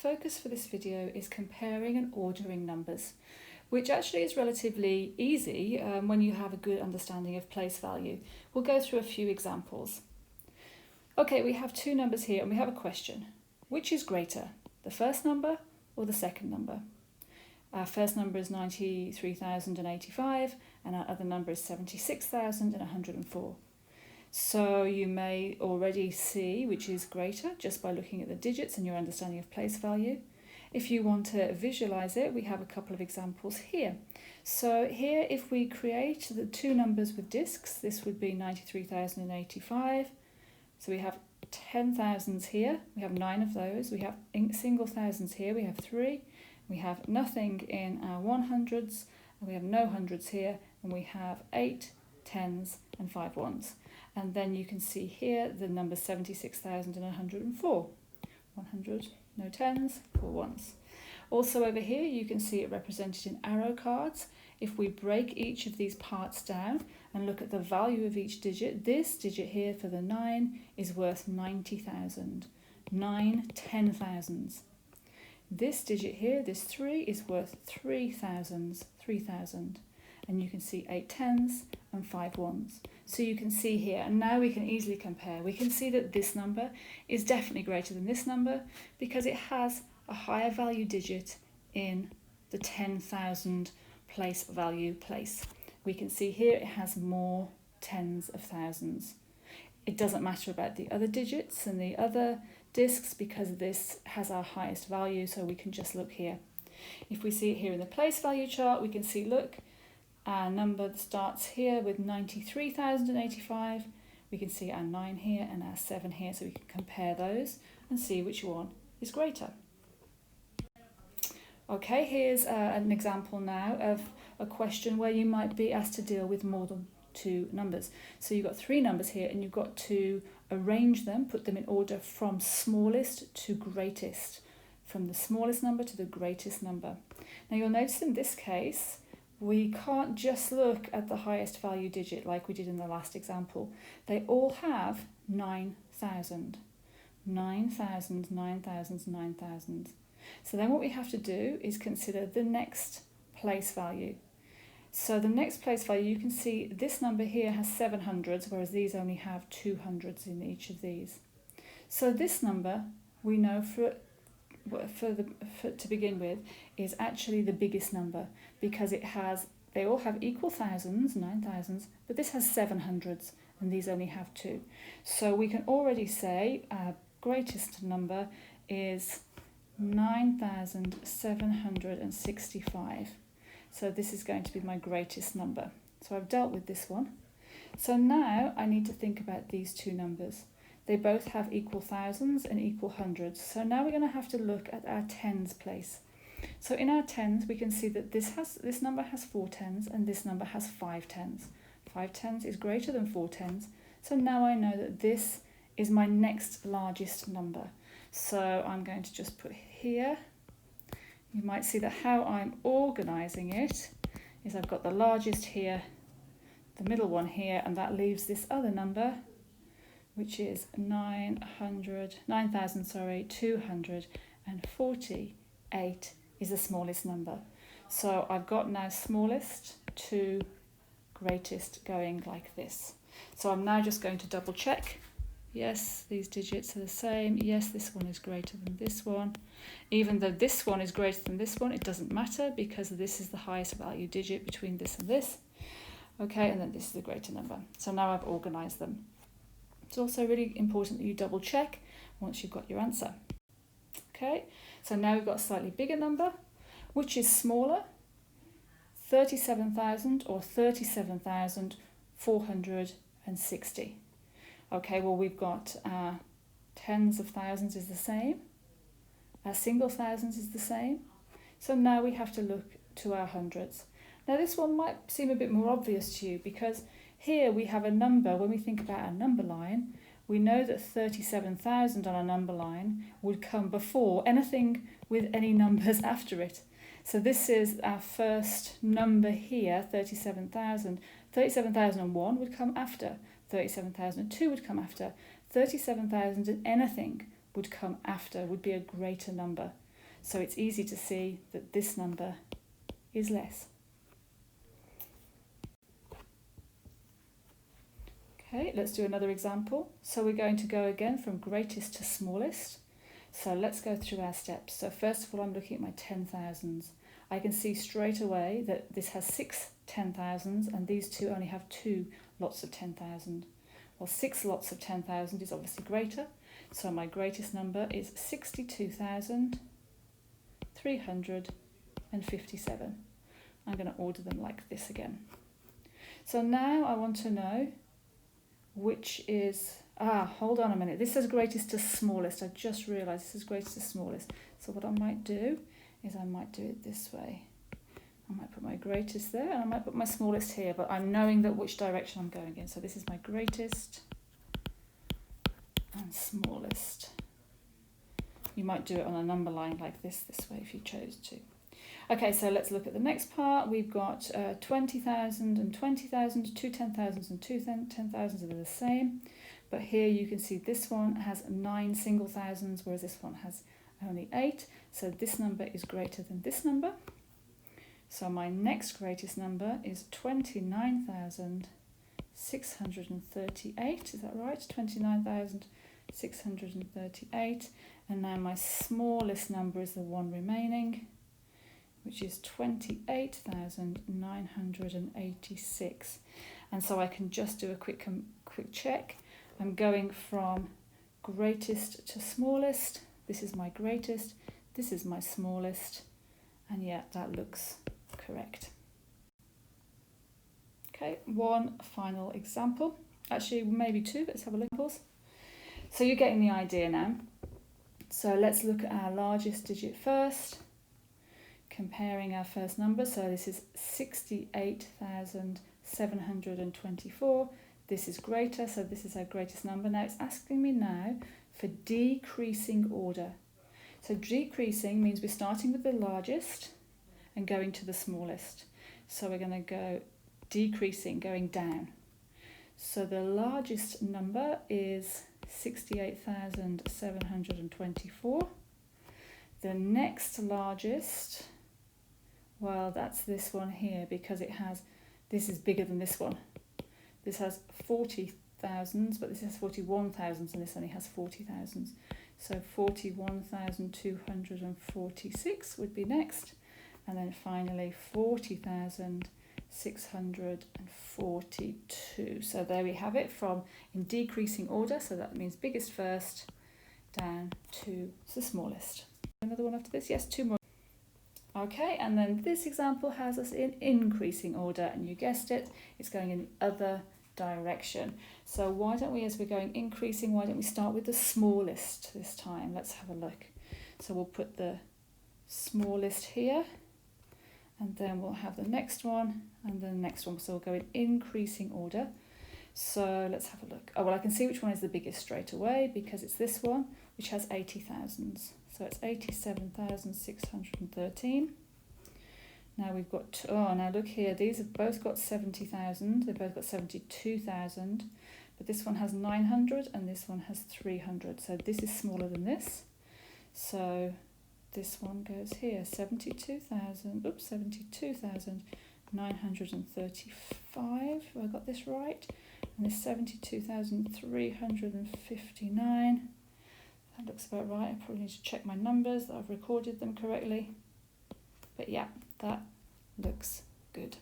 focus for this video is comparing and ordering numbers, which actually is relatively easy when you have a good understanding of place value. We'll go through a few examples. Okay, we have two numbers here and we have a question. Which is greater, the first number or the second number? Our first number is 93,085 and our other number is 76,104. So you may already see which is greater just by looking at the digits and your understanding of place value. If you want to visualize it, we have a couple of examples here. So here, if we create the two numbers with discs, this would be 93,085. So we have 10 thousands here, we have 9 of those. We have single thousands here, we have 3. We have nothing in our 100s, and we have no hundreds here, and we have 8 tens and 5 ones. And then you can see here the number 76,104. 100, no tens, 4 ones. Also over here you can see it represented in arrow cards. If we break each of these parts down and look at the value of each digit, this digit here for the 9 is worth 90,000. 9 10,000s. This digit here, this 3, is worth 3,000. And you can see 8 tens and 5 ones. So you can see here, and now we can easily compare. We can see that this number is definitely greater than this number because it has a higher value digit in the 10,000 place value place. We can see here it has more tens of thousands. It doesn't matter about the other digits and the other discs because this has our highest value, so we can just look here. If we see it here in the place value chart, we can see, look, our number starts here with 93,085. We can see our 9 here and our 7 here, so we can compare those and see which one is greater. Okay, here's an example now of a question where you might be asked to deal with more than two numbers. So you've got 3 numbers here and you've got to arrange them, put them in order from smallest to greatest, from the smallest number to the greatest number. Now you'll notice in this case, we can't just look at the highest value digit like we did in the last example. They all have 9,000. 9,000, 9,000, 9,000. So then what we have to do is consider the next place value. So the next place value, you can see this number here has 700s, whereas these only have 200s in each of these. So this number, we know to begin with, is actually the biggest number because they all have equal thousands, 9,000s, but this has 700s and these only have 2. So we can already say our greatest number is 9,765. So this is going to be my greatest number. So I've dealt with this one. So now I need to think about these two numbers. They both have equal thousands and equal hundreds. So now we're going to have to look at our tens place. So in our tens, we can see that this number has 4 tens and this number has 5 tens. 5 tens is greater than 4 tens. So now I know that this is my next largest number. So I'm going to just put here. You might see that how I'm organising it is I've got the largest here, the middle one here, and that leaves this other number, which is 9,248 is the smallest number. So I've got now smallest to greatest going like this. So I'm now just going to double check. Yes, these digits are the same. Yes, this one is greater than this one. Even though this one is greater than this one, it doesn't matter because this is the highest value digit between this and this. Okay, and then this is the greater number. So now I've organised them. It's also really important that you double check once you've got your answer. Okay, so now we've got a slightly bigger number. Which is smaller? 37,000 or 37,460. Okay, well we've got tens of thousands is the same. Our single thousands is the same. So now we have to look to our hundreds. Now this one might seem a bit more obvious to you because here we have a number. When we think about our number line, we know that 37,000 on our number line would come before anything with any numbers after it. So this is our first number here, 37,000. 37,001 would come after. 37,002 would come after. 37,000 and anything would come after, would be a greater number. So it's easy to see that this number is less. Okay, let's do another example. So we're going to go again from greatest to smallest. So let's go through our steps. So first of all, I'm looking at my 10,000s. I can see straight away that this has 6 10,000s and these two only have 2 lots of 10,000. Well, 6 lots of 10,000 is obviously greater. So my greatest number is 62,357. I'm going to order them like this again. So now I want to know which is, hold on a minute. This says greatest to smallest. I just realised this is greatest to smallest. So what I might do is I might do it this way. I might put my greatest there and I might put my smallest here, but I'm knowing that which direction I'm going in. So this is my greatest and smallest. You might do it on a number line like this way if you chose to. Okay, so let's look at the next part. We've got 20,000 and 20,000, 2 10,000s and 2 10,000s are the same. But here you can see this one has 9 single thousands, whereas this one has only 8. So this number is greater than this number. So my next greatest number is 29,638. Is that right? 29,638. And now my smallest number is the one remaining, which is 28,986. And so I can just do a quick check. I'm going from greatest to smallest. This is my greatest, this is my smallest, and yeah, that looks correct. Okay, one final example. Actually, maybe two, let's have a look. So you're getting the idea now. So let's look at our largest digit first. Comparing our first number, so this is 68,724. This is greater, so this is our greatest number. Now it's asking me now for decreasing order. So decreasing means we're starting with the largest and going to the smallest. So we're going to go decreasing, going down. So the largest number is 68,724. The next largest, well, that's this one here because this is bigger than this one. This has 40,000s, but this has 41,000s and this only has 40,000s. So 41,246 would be next. And then finally 40,642. So there we have it from in decreasing order. So that means biggest first down to the smallest. Another one after this? Yes, 2 more. Okay, and then this example has us in increasing order, and you guessed it, it's going in the other direction. So why don't we, as we're going increasing, why don't we start with the smallest this time? Let's have a look. So we'll put the smallest here, and then we'll have the next one, and then the next one. So we'll go in increasing order. So let's have a look. Oh, well, I can see which one is the biggest straight away because it's this one, which has 80,000s. So it's 87,613. Now we've got, now look here, these have both got 70,000, they've both got 72,000, but this one has 900 and this one has 300. So this is smaller than this. So this one goes here, 72,935. Have I got this right? And this 72,359. That looks about right. I probably need to check my numbers that I've recorded them correctly. But yeah, that looks good.